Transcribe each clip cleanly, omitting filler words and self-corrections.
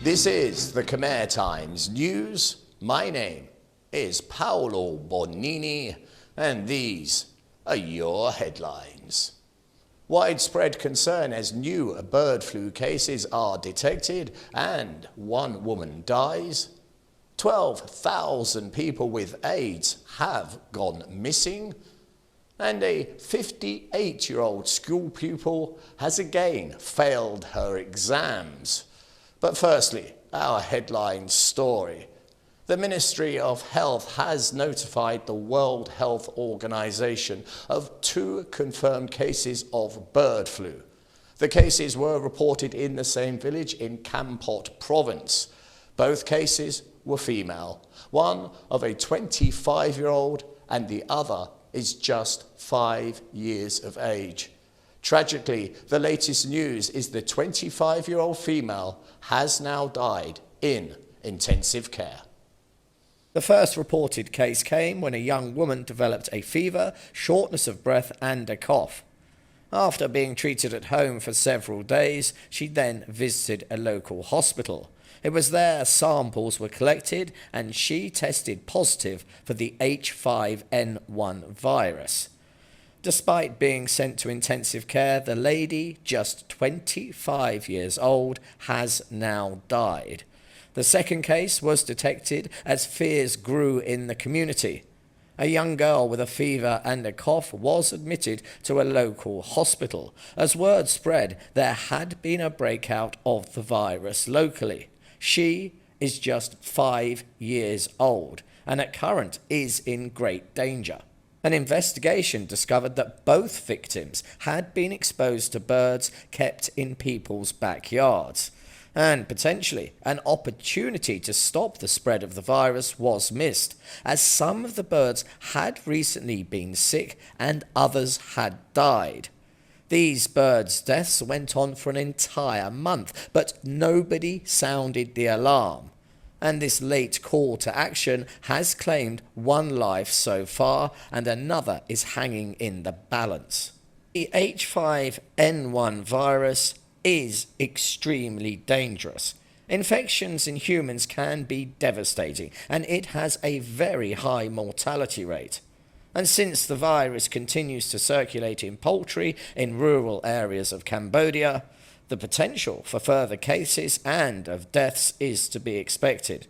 This is the Khmer Times News. My name is Paolo Bonini, and these are your headlines. Widespread concern as new bird flu cases are detected and one woman dies. 12,000 people with AIDS have gone missing. And a 58-year-old school pupil has again failed her exams. But firstly, our headline story. The Ministry of Health has notified the World Health Organization of 2 confirmed cases of bird flu. The cases were reported in the same village in Kampot province. Both cases were female, one of a 25-year-old and the other is just 5 years of age. Tragically, the latest news is the 25-year-old female has now died in intensive care. The first reported case came when a young woman developed a fever, shortness of breath and a cough. After being treated at home for several days, she then visited a local hospital. It was there samples were collected and she tested positive for the H5N1 virus. Despite being sent to intensive care, the lady, just 25 years old, has now died. The second case was detected as fears grew in the community. A young girl with a fever and a cough was admitted to a local hospital. As word spread, there had been a breakout of the virus locally. She is just 5 years old and at current is in great danger. An investigation discovered that both victims had been exposed to birds kept in people's backyards, and potentially an opportunity to stop the spread of the virus was missed, as some of the birds had recently been sick and others had died. These birds' deaths went on for an entire month, but nobody sounded the alarm. And this late call to action has claimed 1 life so far and another is hanging in the balance. The H5N1 virus is extremely dangerous. Infections in humans can be devastating and it has a very high mortality rate. And since the virus continues to circulate in poultry in rural areas of Cambodia, the potential for further cases and of deaths is to be expected.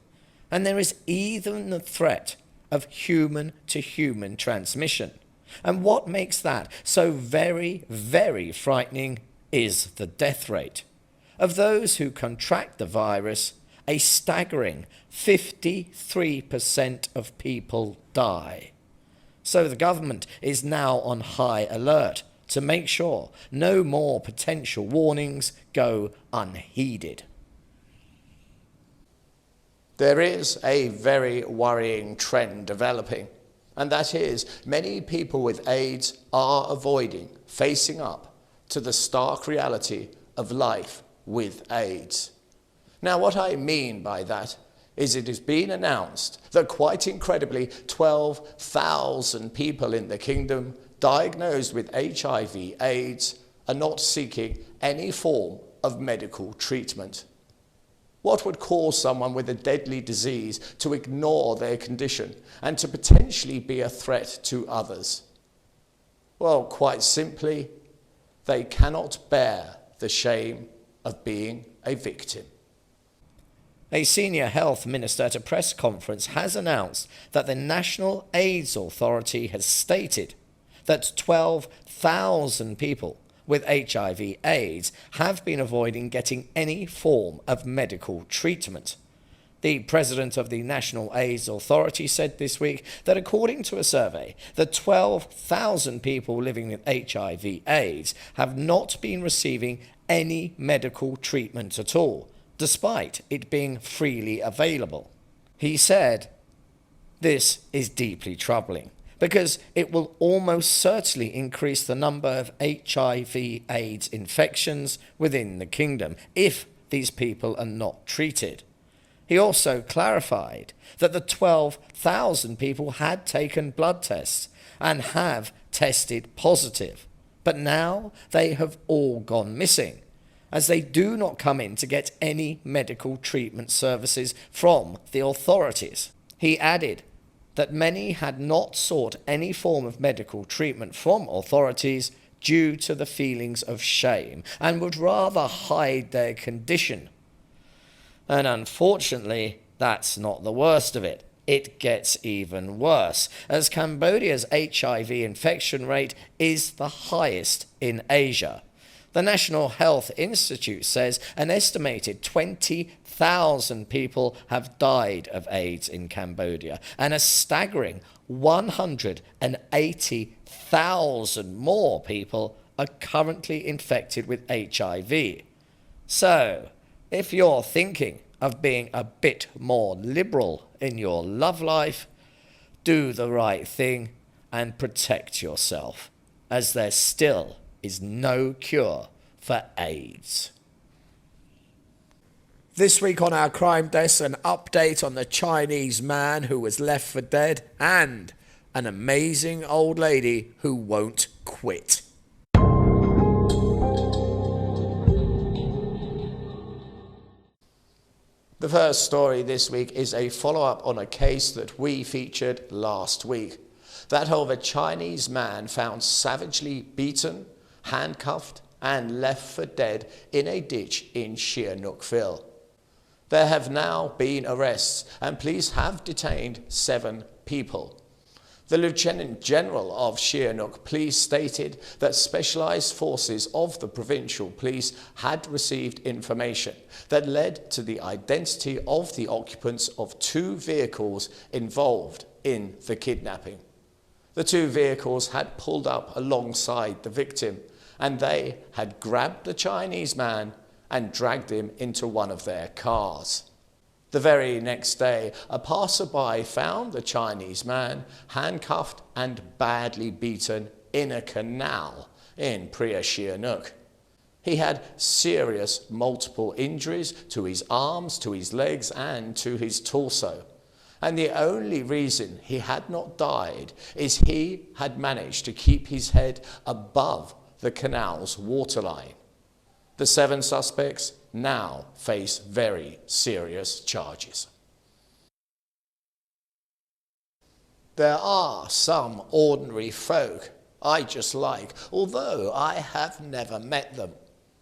And there is even the threat of human-to-human transmission. And what makes that so very, very frightening is the death rate. Of those who contract the virus, a staggering 53% of people die. So the government is now on high alert to make sure no more potential warnings go unheeded. There is a very worrying trend developing, and that is many people with AIDS are avoiding facing up to the stark reality of life with AIDS. Now, what I mean by that is it has been announced that quite incredibly 12,000 people in the kingdom diagnosed with HIV/AIDS are not seeking any form of medical treatment. What would cause someone with a deadly disease to ignore their condition and to potentially be a threat to others? Well, quite simply, they cannot bear the shame of being a victim. A senior health minister at a press conference has announced that the National AIDS Authority has stated that 12,000 people with HIV/AIDS have been avoiding getting any form of medical treatment. The president of the National AIDS Authority said this week that according to a survey, the 12,000 people living with HIV/AIDS have not been receiving any medical treatment at all, despite it being freely available. He said, "This is deeply troubling, because it will almost certainly increase the number of HIV/AIDS infections within the kingdom if these people are not treated." He also clarified that the 12,000 people had taken blood tests and have tested positive, but now they have all gone missing. as they do not come in to get any medical treatment services from the authorities. He added that many had not sought any form of medical treatment from authorities due to the feelings of shame and would rather hide their condition. And unfortunately, that's not the worst of it. It gets even worse, as Cambodia's HIV infection rate is the highest in Asia. The National Health Institute says an estimated 20,000 people have died of AIDS in Cambodia, and a staggering 180,000 more people are currently infected with HIV. So, if you're thinking of being a bit more liberal in your love life, do the right thing and protect yourself, as there still is no cure for AIDS. This week on our crime desk, an update on the Chinese man who was left for dead and an amazing old lady who won't quit. The first story this week is a follow-up on a case that we featured last week. That of a Chinese man found savagely beaten, handcuffed and left for dead in a ditch in Sihanoukville. There have now been arrests and police have detained 7 people. The Lieutenant General of Sihanouk Police stated that specialised forces of the provincial police had received information that led to the identity of the occupants of 2 vehicles involved in the kidnapping. The 2 vehicles had pulled up alongside the victim, and they had grabbed the Chinese man and dragged him into one of their cars. The very next day, a passerby found the Chinese man handcuffed and badly beaten in a canal in Pria Sihanouk. He had serious multiple injuries to his arms, to his legs and to his torso. And the only reason he had not died is he had managed to keep his head above the canal's waterline. The 7 suspects now face very serious charges. There are some ordinary folk I just like, although I have never met them.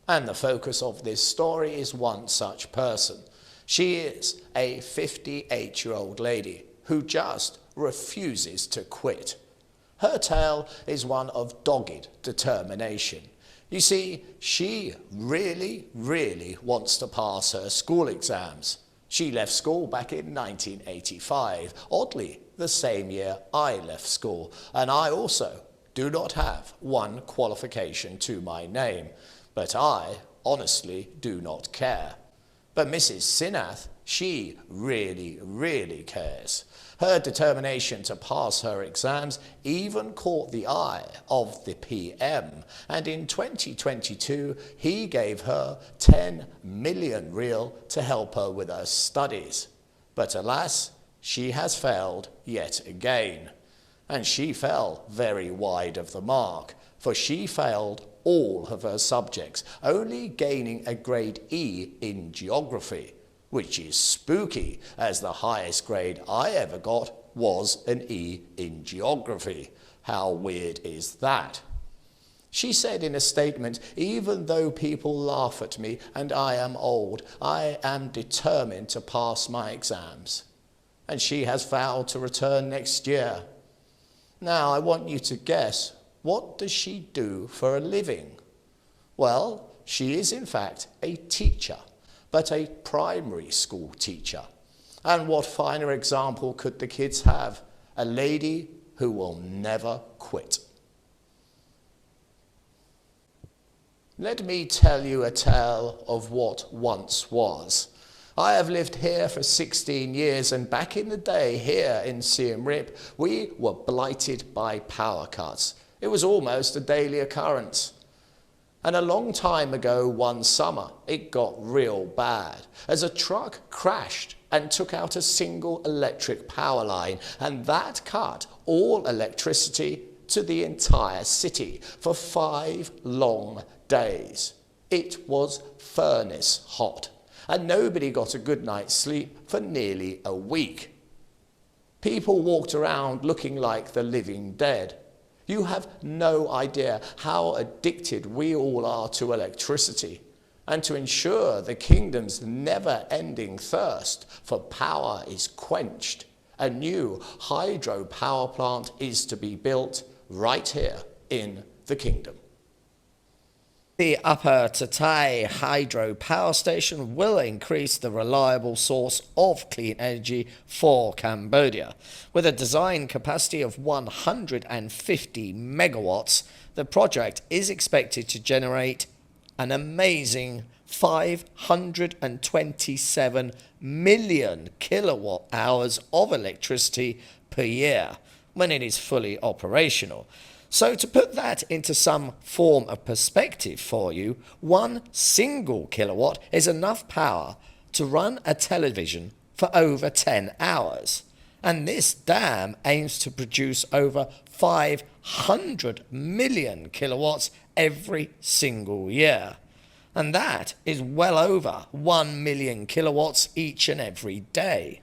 And the focus of this story is one such person. She is a 58-year-old lady who just refuses to quit. Her tale is one of dogged determination. You see, she really wants to pass her school exams. She left school back in 1985, oddly the same year I left school, and I also do not have one qualification to my name, but I honestly do not care. But Mrs. Sinath, she really cares. Her determination to pass her exams even caught the eye of the PM, and in 2022 he gave her 10 million real to help her with her studies. But alas, she has failed yet again. And she fell very wide of the mark, for she failed all of her subjects, only gaining a grade E in geography, which is spooky, as the highest grade I ever got was an E in geography. How weird is that? She said in a statement, "Even though people laugh at me and I am old, I am determined to pass my exams." And she has vowed to return next year. Now I want you to guess, what does she do for a living? Well, she is in fact a teacher, but a primary school teacher. And what finer example could the kids have? A lady who will never quit. Let me tell you a tale of what once was. I have lived here for 16 years, and back in the day here in Siem Reap, we were blighted by power cuts. It was almost a daily occurrence. And a long time ago, one summer, it got real bad, as a truck crashed and took out a single electric power line, and that cut all electricity to the entire city for 5 long days. It was furnace hot, and nobody got a good night's sleep for nearly a week. People walked around looking like the living dead. You have no idea how addicted we all are to electricity, and to ensure the kingdom's never-ending thirst for power is quenched, a new hydro power plant is to be built right here in the kingdom. The Upper Tatai hydro power station will increase the reliable source of clean energy for Cambodia. With a design capacity of 150 megawatts, the project is expected to generate an amazing 527 million kilowatt hours of electricity per year when it is fully operational. So to put that into some form of perspective for you, 1 single kilowatt is enough power to run a television for over 10 hours. And this dam aims to produce over 500 million kilowatts every single year. And that is well over 1 million kilowatts each and every day.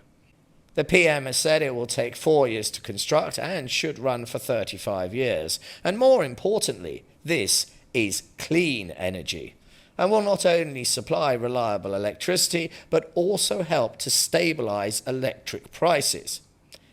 The PM has said it will take 4 years to construct and should run for 35 years. And more importantly, this is clean energy and will not only supply reliable electricity, but also help to stabilize electric prices.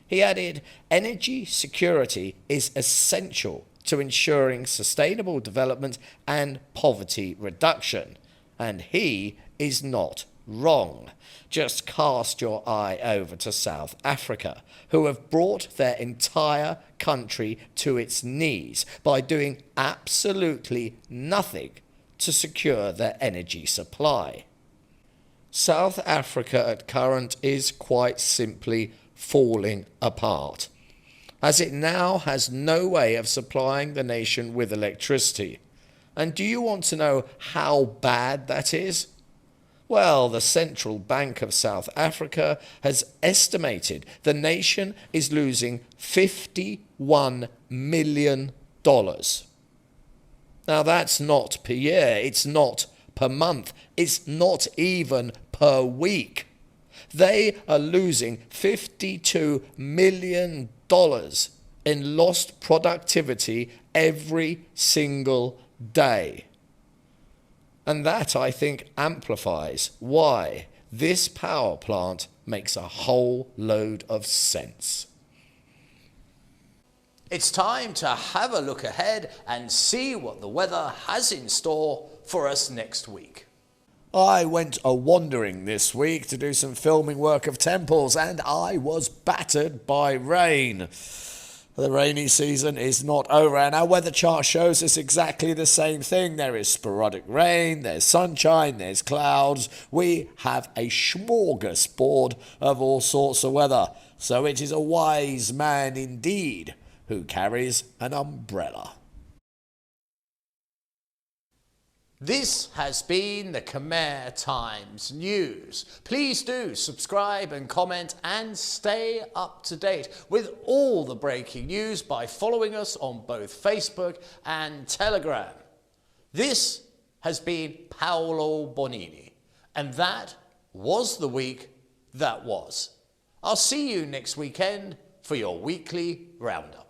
He added, energy security is essential to ensuring sustainable development and poverty reduction. And he is not wrong. Just cast your eye over to South Africa, who have brought their entire country to its knees by doing absolutely nothing to secure their energy supply. South Africa at current is quite simply falling apart, as it now has no way of supplying the nation with electricity. And do you want to know how bad that is? Well, the Central Bank of South Africa has estimated the nation is losing $51 million. Now that's not per year, it's not per month, it's not even per week. They are losing $52 million in lost productivity every single day. And that, I think, amplifies why this power plant makes a whole load of sense. It's time to have a look ahead and see what the weather has in store for us next week. I went a-wandering this week to do some filming work of temples, and I was battered by rain. The rainy season is not over, and our weather chart shows us exactly the same thing. There is sporadic rain, there's sunshine, there's clouds. We have a smorgasbord of all sorts of weather. So it is a wise man indeed who carries an umbrella. This has been the Khmer Times News. Please do subscribe and comment and stay up to date with all the breaking news by following us on both Facebook and Telegram. This has been Paolo Bonini, and that was the week that was. I'll see you next weekend for your weekly Roundup.